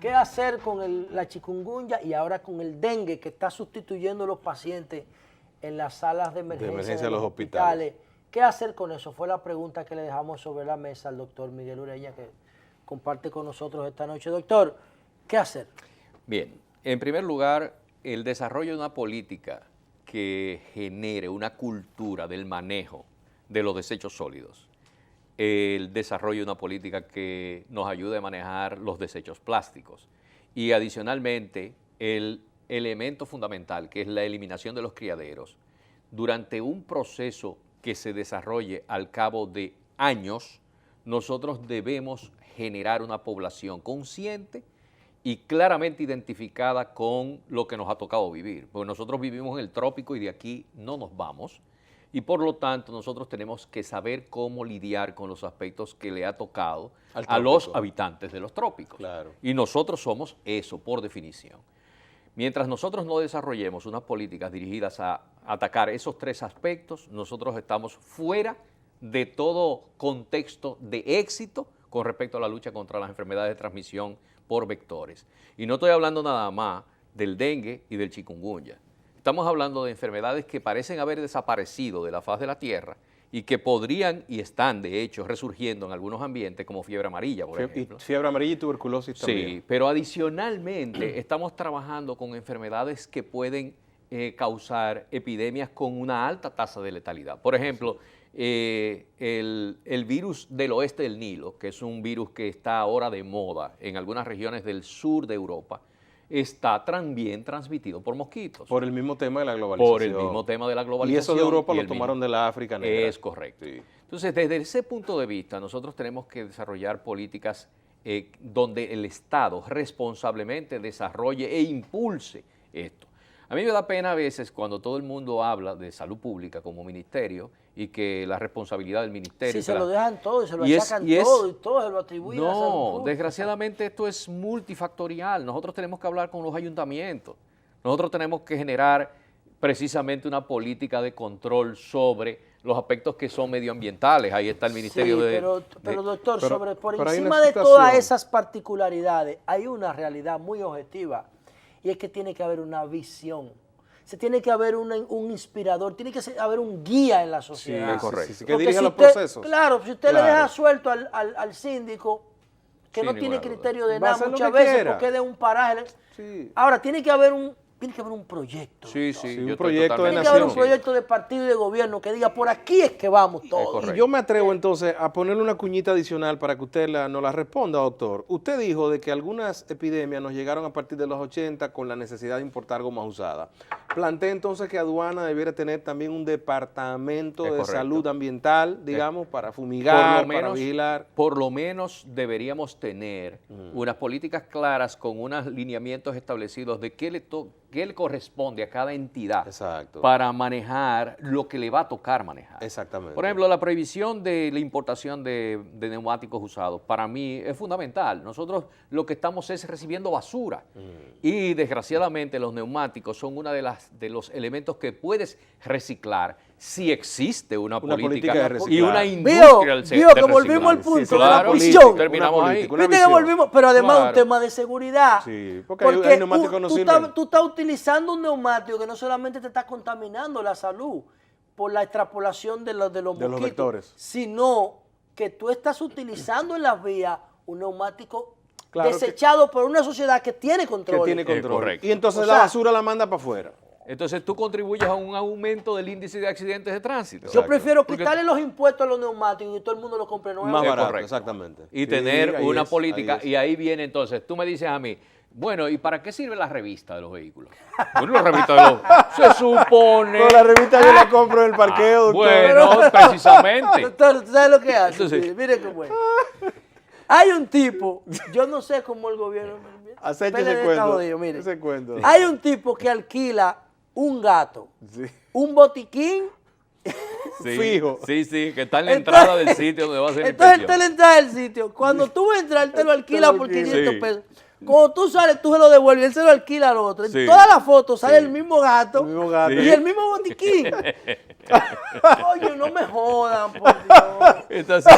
¿Qué hacer con la chikungunya y ahora con el dengue que está sustituyendo a los pacientes en las salas de emergencia de los hospitales? ¿Qué hacer con eso? Fue la pregunta que le dejamos sobre la mesa al doctor Miguel Ureña, que comparte con nosotros esta noche. Doctor, ¿qué hacer? Bien, en primer lugar, el desarrollo de una política que genere una cultura del manejo de los desechos sólidos, el desarrollo de una política que nos ayude a manejar los desechos plásticos y adicionalmente el elemento fundamental que es la eliminación de los criaderos durante un proceso que se desarrolle al cabo de años. Nosotros debemos generar una población consciente y claramente identificada con lo que nos ha tocado vivir, porque nosotros vivimos en el trópico y de aquí no nos vamos, y por lo tanto nosotros tenemos que saber cómo lidiar con los aspectos que le ha tocado a los habitantes de los trópicos. Claro. Y nosotros somos eso, por definición. Mientras nosotros no desarrollemos unas políticas dirigidas a atacar esos tres aspectos, nosotros estamos fuera de todo contexto de éxito con respecto a la lucha contra las enfermedades de transmisión por vectores. Y no estoy hablando nada más del dengue y del chikungunya. Estamos hablando de enfermedades que parecen haber desaparecido de la faz de la Tierra y que podrían y están, de hecho, resurgiendo en algunos ambientes como fiebre amarilla, por ejemplo. Fiebre amarilla y tuberculosis también. Sí, pero adicionalmente estamos trabajando con enfermedades que pueden causar epidemias con una alta tasa de letalidad. Por ejemplo, el virus del oeste del Nilo, que es un virus que está ahora de moda en algunas regiones del sur de Europa, está también transmitido por mosquitos. Por el mismo tema de la globalización. Por el mismo tema de la globalización. Y eso de Europa lo tomaron de la África negra. Es correcto. Sí. Entonces, desde ese punto de vista, nosotros tenemos que desarrollar políticas donde el Estado responsablemente desarrolle e impulse esto. A mí me da pena a veces cuando todo el mundo habla de salud pública como ministerio y que la responsabilidad del ministerio... Sí, se lo dejan todo y se lo achacan todo y todo se lo atribuyen a la salud pública. No, desgraciadamente esto es multifactorial. Nosotros tenemos que hablar con los ayuntamientos. Nosotros tenemos que generar precisamente una política de control sobre los aspectos que son medioambientales. Ahí está el Ministerio pero doctor, por encima de todas esas particularidades hay una realidad muy objetiva y es que tiene que haber una visión. Se tiene que haber un inspirador, tiene que haber un guía en la sociedad. Sí, es correcto. Sí, que dirija los procesos. Claro, si usted le deja suelto al síndico, que no tiene criterio de nada muchas veces porque es de un paraje. Sí. Ahora, tiene que haber un proyecto. Sí, un proyecto de nación. Tiene que haber un proyecto de partido y de gobierno que diga, por aquí es que vamos todos. Y yo me atrevo entonces a ponerle una cuñita adicional para que usted nos la responda, doctor. Usted dijo de que algunas epidemias nos llegaron a partir de los 80 con la necesidad de importar goma usada. Plantea entonces que aduana debiera tener también un departamento de salud ambiental, digamos, para fumigar, para vigilar. Por lo menos deberíamos tener unas políticas claras con unos lineamientos establecidos de qué le corresponde a cada entidad para manejar lo que le va a tocar manejar. Exactamente. Por ejemplo, la prohibición de la importación de neumáticos usados, para mí es fundamental. Nosotros lo que estamos es recibiendo basura y desgraciadamente los neumáticos son uno de los elementos que puedes reciclar si existe una política de reciclaje y una industria del que volvimos al punto de la visión. Terminamos ahí. Viste que volvimos, pero además un tema de seguridad. Sí, porque hay neumáticos que no sirven. Tú estás utilizando un neumático que no solamente te está contaminando la salud por la extrapolación de los mosquitos, vectores, sino que tú estás utilizando en las vías un neumático desechado por una sociedad que tiene control. Y entonces la basura la manda para afuera. Entonces tú contribuyes a un aumento del índice de accidentes de tránsito. Yo prefiero quitarle los impuestos a los neumáticos y todo el mundo los compre nuevos. Más barato, exactamente. Y tener una política, y ahí viene entonces, tú me dices a mí, bueno, ¿y para qué sirve la revista de los vehículos? Bueno, la revista de los... Se supone... No, la revista yo la compro en el parqueo, doctor. Bueno, precisamente. Doctor, ¿tú sabes lo que hace? Entonces, mire cómo es. Hay un tipo, yo no sé cómo el gobierno... Acecha ese cuento. Hay un tipo que alquila un gato, un botiquín fijo. Sí, que está en la entrada del sitio donde va a ser la inspección. Entonces está en la entrada del sitio. Cuando tú entras, él te lo alquila por 500 pesos. Cuando tú sales, tú se lo devuelves y él se lo alquila al otro. En todas las fotos sale el mismo gato y el mismo botiquín. Oye, no me jodan, por Dios. Entonces,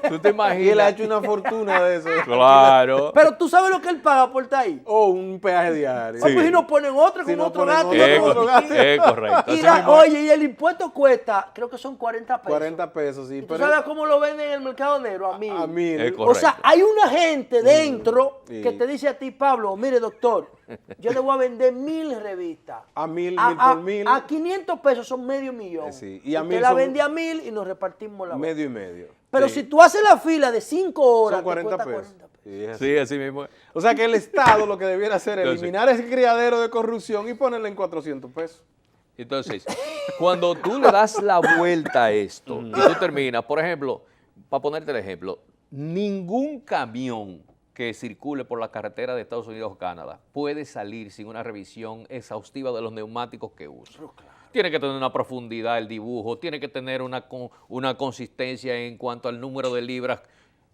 tú te Y él ha imaginas. hecho una fortuna de eso. Claro. Pero tú sabes lo que él paga por estar ahí. O un peaje diario. Pues si no ponen otro Si con no otro ponen gasto. otro, y con otro otro gasto. Es correcto. Y Así mismo es. oye, y el impuesto cuesta, creo que son 40 pesos. 40 pesos, sí. ¿Y tú sabes cómo lo venden en el mercado negro? A 1000. A 1000. Es O sea, correcto. hay una gente dentro Sí. que te dice a ti, Pablo, mire doctor, yo le voy a vender 1000 revistas. A 1000, A, 1000 por 1000. a 500 pesos son medio millón. Sí, y a Usted 1000 la son vende a 1000 y nos repartimos la medio y medio. Pero Sí. si tú haces la fila de 5 horas, Son 40 te pesos. cuesta 40 pesos. Sí, es así. Sí, así mismo es. O sea que el Estado lo que debiera hacer es Entonces- eliminar ese criadero de corrupción y ponerle en 400 pesos. Entonces, cuando tú le das la vuelta a esto y tú terminas, por ejemplo, para ponerte el ejemplo, ningún camión que circule por la carretera de Estados Unidos o Canadá puede salir sin una revisión exhaustiva de los neumáticos que usa. Tiene que tener una profundidad el dibujo, tiene que tener una consistencia en cuanto al número de libras,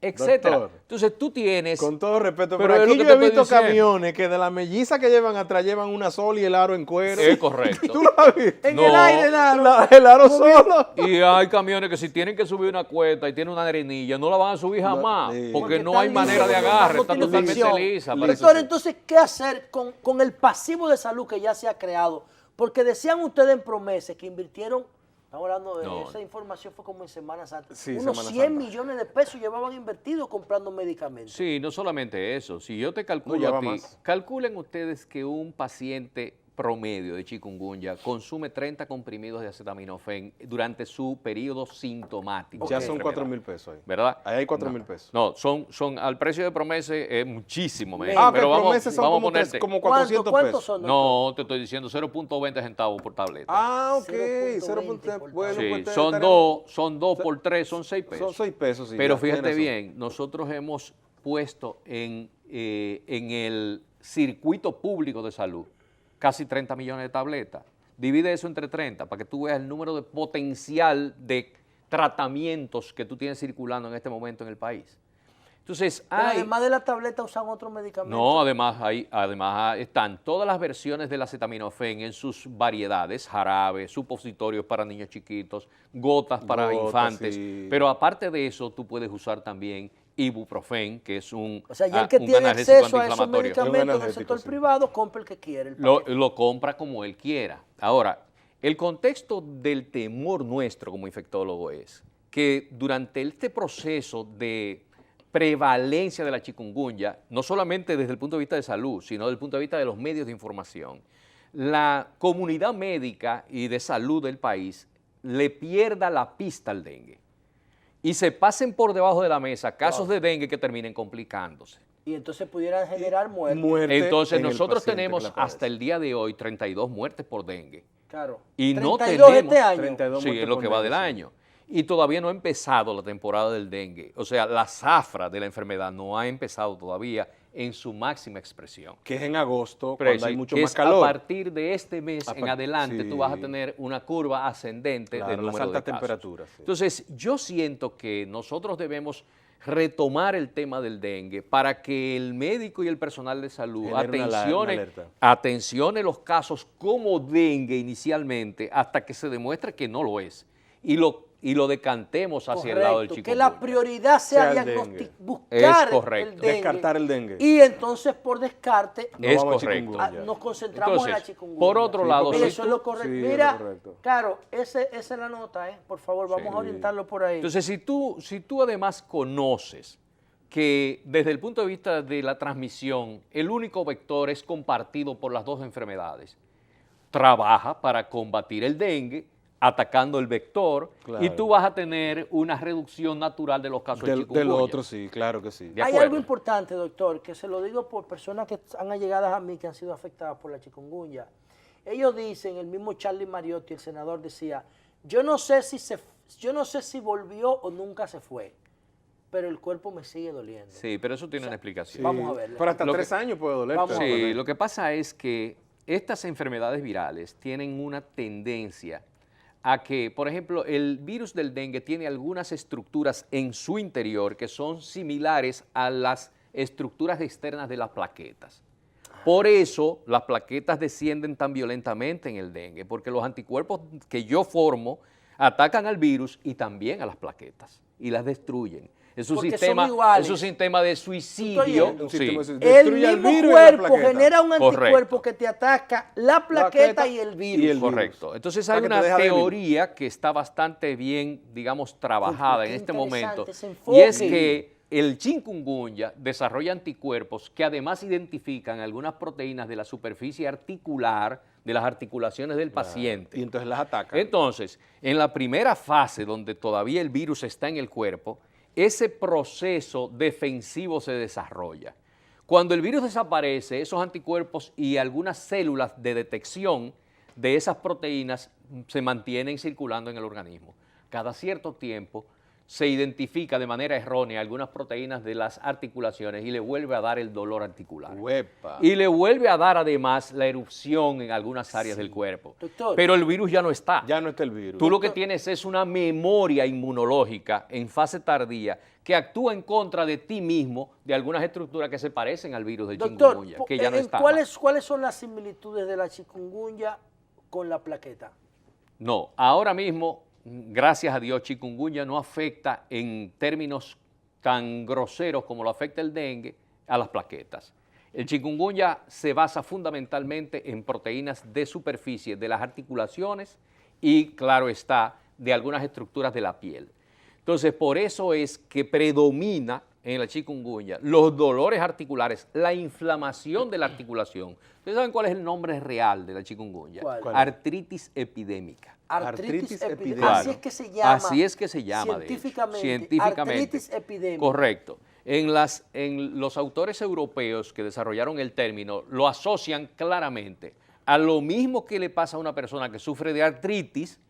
etcétera. Doctor, Entonces tú tienes... Con todo respeto, Pero pero es lo aquí que yo he te estoy visto diciendo. camiones que de la melliza que llevan atrás llevan una sola y el aro en cuero. Es correcto. ¿Tú lo has visto? En No. el aire, Laro. El aro solo. Y hay camiones que si tienen que subir una cuesta y tienen una arenilla, no la van a subir jamás, sí. porque no están hay manera de listos, agarre, no está tienen totalmente fricción. lisa. Doctor, entonces, ¿qué hacer con el pasivo de salud que ya se ha creado? Porque decían ustedes en promesas que invirtieron, estamos hablando de No. esa información fue como en Semana Santa, Sí, unos Semana 100 Santa. millones de pesos llevaban invertidos comprando medicamentos. Sí, no solamente eso, si yo te calculo No, ya a va ti, más. calculen ustedes que un paciente promedio de chikungunya consume 30 comprimidos de acetaminofén durante su periodo sintomático. Ya de son enfermedad, 4.000 pesos ahí. ¿Verdad? Ahí hay 4.000 pesos. No, son al precio de promesa es muchísimo menos. Ah, ok, pero vamos, promesas son vamos a como, ponerte. como 400 ¿Cuántos pesos. son? doctor? No, te estoy diciendo 0.20 centavos por tableta. Ah, ok. 0.20 por Bueno, sí, pues son dos por 3, son 6 pesos. Son 6 pesos, sí. Pero ya, tienes fíjate razón. bien, nosotros hemos puesto en el circuito público de salud casi 30 millones de tabletas. Divide eso entre 30 para que tú veas el número de potencial de tratamientos que tú tienes circulando en este momento en el país. Entonces, Pero hay... además de la tableta usan otros medicamentos. No, además están todas las versiones del acetaminofén en sus variedades, jarabe, supositorios para niños chiquitos, gotas para Gotas, infantes, sí. pero aparte de eso tú puedes usar también ibuprofén, que es un O sea, ya el que un tiene analgésico acceso a esos antiinflamatorio. medicamentos en el analgésico, sector sí. privado, compra el que quiere. el Lo, paquete. lo compra como él quiera. Ahora, el contexto del temor nuestro como infectólogo es que durante este proceso de prevalencia de la chikungunya, no solamente desde el punto de vista de salud, sino desde el punto de vista de los medios de información, la comunidad médica y de salud del país le pierda la pista al dengue y se pasen por debajo de la mesa casos de dengue que terminen complicándose. Y entonces pudieran generar muertes. Muerte Entonces en el nosotros paciente que tenemos la padece. hasta el día de hoy 32 muertes por dengue. Claro. Y no 32 tenemos- este año. 32 Sí, muertes es lo por que va dengue, del sí. año. Y todavía no ha empezado la temporada del dengue. O sea, la zafra de la enfermedad no ha empezado todavía en su máxima expresión. Que es en agosto, Pero cuando sí, hay mucho que más es calor. a partir de este mes A en par- adelante, sí. tú vas a tener una curva ascendente Claro, de las número de altas casos. temperaturas, sí. Entonces, yo siento que nosotros debemos retomar el tema del dengue para que el médico y el personal de salud Genere una alerta. atencione los casos como dengue inicialmente hasta que se demuestre que no lo es y lo decantemos hacia el lado del Correcto, chikungunya. que la prioridad sea, Sea el dengue. buscar Es correcto. el dengue. Descartar el dengue. Y entonces, por descarte, No Es vamos a correcto. chikungunya. nos concentramos en la Entonces, chikungunya. por otro lado, Mira, si eso tú- es lo correcto. Sí, es Mira, lo correcto. claro, esa es la nota, por favor, vamos Sí. a orientarlo por ahí. Entonces, si tú además conoces que desde el punto de vista de la transmisión, el único vector es compartido por las dos enfermedades, trabaja para combatir el dengue, atacando el vector, Claro. y tú vas a tener una reducción natural de los casos de Del chikungunya. otro sí, claro que sí. De Hay acuerdo. algo importante, doctor, que se lo digo por personas que han allegadas a mí que han sido afectadas por la chikungunya. Ellos dicen, el mismo Charlie Mariotti, el senador, decía, yo no sé si volvió o nunca se fue, pero el cuerpo me sigue doliendo. Sí, pero eso tiene una explicación. Vamos a verlo. Pero hasta Lo 3 que- años puede doler. Vamos a pero- Sí, lo que pasa es que estas enfermedades virales tienen una tendencia a que, por ejemplo, el virus del dengue tiene algunas estructuras en su interior que son similares a las estructuras externas de las plaquetas. Por eso las plaquetas descienden tan violentamente en el dengue, porque los anticuerpos que yo formo atacan al virus y también a las plaquetas y las destruyen. Es un sistema de suicidio. El mismo cuerpo genera un anticuerpo que te ataca la plaqueta y el virus. Correcto. Entonces hay una teoría que está bastante bien, digamos, trabajada en este momento, y es que el chikungunya desarrolla anticuerpos que además identifican algunas proteínas de la superficie articular, de las articulaciones del paciente. Y entonces las atacan. Entonces, en la primera fase, donde todavía el virus está en el cuerpo, ese proceso defensivo se desarrolla. Cuando el virus desaparece, esos anticuerpos y algunas células de detección de esas proteínas se mantienen circulando en el organismo. Cada cierto tiempo se identifica de manera errónea algunas proteínas de las articulaciones y le vuelve a dar el dolor articular. ¡Uepa! Y le vuelve a dar además la erupción en algunas áreas del cuerpo. Doctor, pero el virus ya no está. Ya no está el virus. Tú lo que tienes es una memoria inmunológica en fase tardía que actúa en contra de ti mismo de algunas estructuras que se parecen al virus del chikungunya, que ya no está. ¿Cuáles son las similitudes de la chikungunya con la plaqueta? No, ahora mismo, gracias a Dios, chikungunya no afecta en términos tan groseros como lo afecta el dengue a las plaquetas. El chikungunya se basa fundamentalmente en proteínas de superficie de las articulaciones y, claro está, de algunas estructuras de la piel. Entonces, por eso es que predomina en la chikungunya los dolores articulares, la inflamación de la articulación. ¿Ustedes saben cuál es el nombre real de la chikungunya? ¿Cuál? Artritis epidémica. Artritis epidémica. Así es que se llama. Así es que se llama, científicamente. Artritis epidémica. Correcto. En los autores europeos que desarrollaron el término lo asocian claramente a lo mismo que le pasa a una persona que sufre de artritis,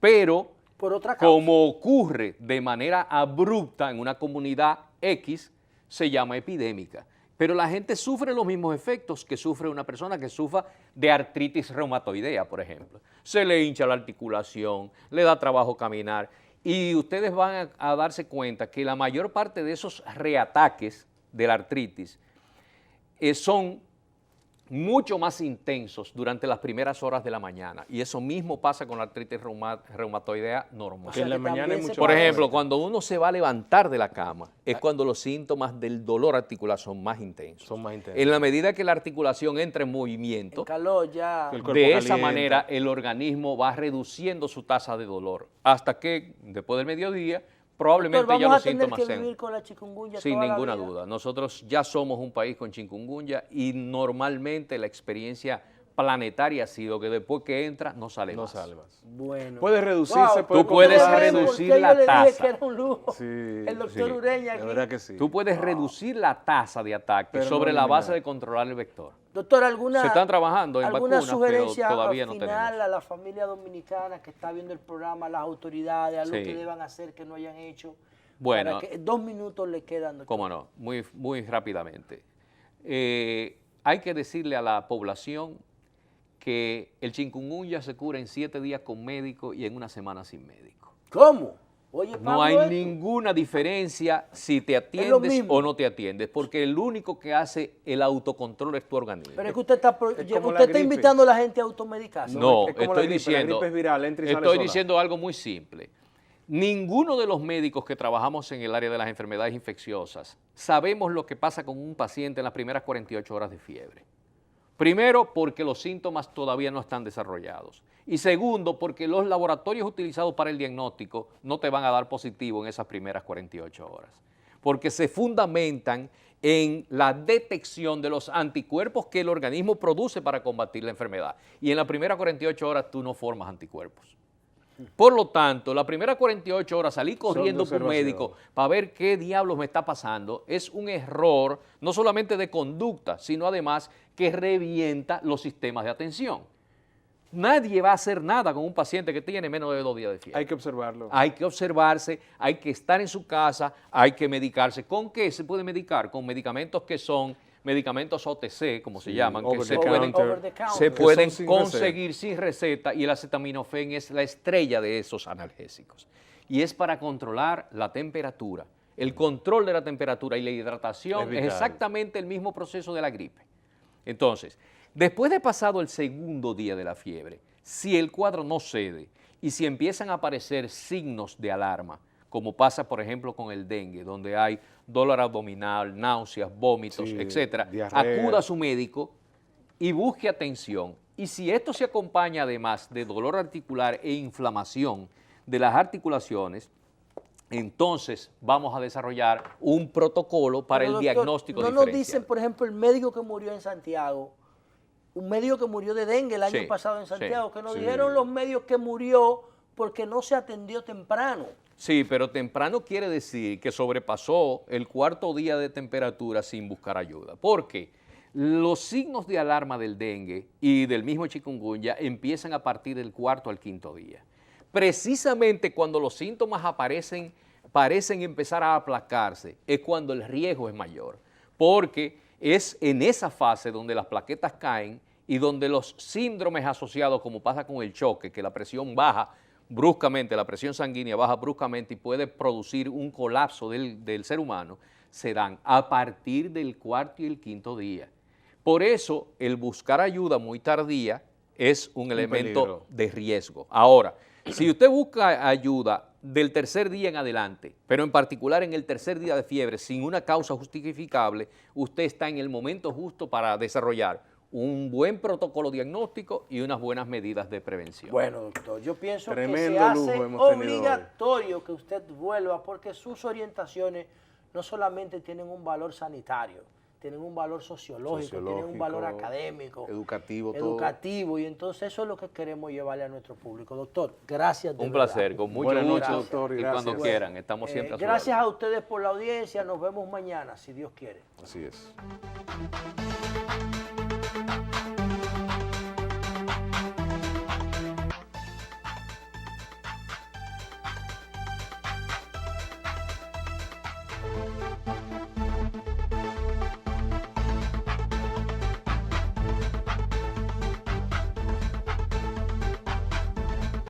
pero por otra causa. Como ocurre de manera abrupta en una comunidad X, se llama epidémica. Pero la gente sufre los mismos efectos que sufre una persona que sufra de artritis reumatoidea, por ejemplo. Se le hincha la articulación, le da trabajo caminar, y ustedes van a darse cuenta que la mayor parte de esos reataques de la artritis son mucho más intensos durante las primeras horas de la mañana, y eso mismo pasa con la artritis reumatoidea normal. O sea, en la mañana hay mucho. Por ejemplo, cuando uno se va a levantar de la cama, es cuando los síntomas del dolor articular son más intensos. En la medida que la articulación entra en movimiento, el calor ya. De esa manera el organismo va reduciendo su tasa de dolor, hasta que después del mediodía probablemente Doctor, ya los vamos síntomas a tener que sean. vivir con la chikungunya Sin toda la ninguna vida. duda. Nosotros ya somos un país con chikungunya y normalmente la experiencia planetaria ha sido que después que entra no sale más. Bueno. Puede reducirse. Tú puedes reducir la tasa. Que era un lujo. Sí, el doctor Ureña aquí. De verdad que sí. Tú puedes reducir la tasa de ataque Pero sobre no la base de controlar el vector. Doctor, Se están trabajando en alguna vacunas, sugerencia pero todavía no final tenemos. a la familia dominicana que está viendo el programa, las autoridades, a lo Sí. que deban hacer que no hayan hecho? Bueno, Para que 2 minutos le quedan, doctor. cómo no, muy rápidamente. Hay que decirle a la población que el chikungunya se cura en 7 días con médico y en 1 semana sin médico. ¿Cómo? Oye, Pablo, No hay esto. ninguna diferencia si te atiendes mismo. o no te atiendes, porque el único que hace el autocontrol es tu organismo. Pero es que usted está, como usted la está gripe. invitando a la gente a automedicarse. No, es como estoy la gripe, diciendo, la gripe es viral, entra y sale estoy sola. diciendo algo muy simple. Ninguno de los médicos que trabajamos en el área de las enfermedades infecciosas sabemos lo que pasa con un paciente en las primeras 48 horas de fiebre. Primero, porque los síntomas todavía no están desarrollados. Y segundo, porque los laboratorios utilizados para el diagnóstico no te van a dar positivo en esas primeras 48 horas. Porque se fundamentan en la detección de los anticuerpos que el organismo produce para combatir la enfermedad. Y en las primeras 48 horas tú no formas anticuerpos. Por lo tanto, las primeras 48 horas salir corriendo por un médico para ver qué diablos me está pasando es un error no solamente de conducta, sino además que revienta los sistemas de atención. Nadie va a hacer nada con un paciente que tiene menos de 2 días de fiebre. Hay que observarlo. Hay que observarse, hay que estar en su casa, hay que medicarse. ¿Con qué se puede medicar? Con medicamentos que son medicamentos OTC, como se llaman, que se pueden conseguir sin receta, y el acetaminofén es la estrella de esos analgésicos. Y es para controlar la temperatura. El control de la temperatura y la hidratación es exactamente el mismo proceso de la gripe. Entonces, después de pasado el segundo día de la fiebre, si el cuadro no cede y si empiezan a aparecer signos de alarma, como pasa, por ejemplo, con el dengue, donde hay dolor abdominal, náuseas, vómitos, Sí, etcétera, diarrea. acuda a su médico y busque atención. Y si esto se acompaña además de dolor articular e inflamación de las articulaciones, entonces vamos a desarrollar un protocolo para Pero, el doctor, diagnóstico no diferencial. nos dicen, por ejemplo, el médico que murió en Santiago, un médico que murió de dengue el año Sí, pasado en Santiago, sí, que nos sí. dijeron los medios que murió porque no se atendió temprano. Sí, pero temprano quiere decir que sobrepasó el cuarto día de temperatura sin buscar ayuda. Porque los signos de alarma del dengue y del mismo chikungunya empiezan a partir del cuarto al quinto día. Precisamente cuando los síntomas parecen empezar a aplacarse, es cuando el riesgo es mayor. Porque es en esa fase donde las plaquetas caen y donde los síndromes asociados, como pasa con el choque, que la presión baja bruscamente, la presión sanguínea baja bruscamente y puede producir un colapso del ser humano, se dan a partir del cuarto y el quinto día. Por eso, el buscar ayuda muy tardía es un elemento peligro. de riesgo. Ahora, si usted busca ayuda del tercer día en adelante, pero en particular en el tercer día de fiebre, sin una causa justificable, usted está en el momento justo para desarrollar un buen protocolo diagnóstico y unas buenas medidas de prevención. Bueno, doctor, yo pienso que Tremendo se hace lujo hemos tenido obligatorio que usted vuelva porque sus orientaciones no solamente tienen un valor sanitario, tienen un valor sociológico, tienen un valor académico, educativo, educativo, y entonces eso es lo que queremos llevarle a nuestro público. Doctor, gracias de Un verdad. placer, con mucho Buenas noches, gusto doctor, y y cuando gracias. quieran, estamos siempre a su Gracias orden. a ustedes por la audiencia, nos vemos mañana, si Dios quiere. Así es.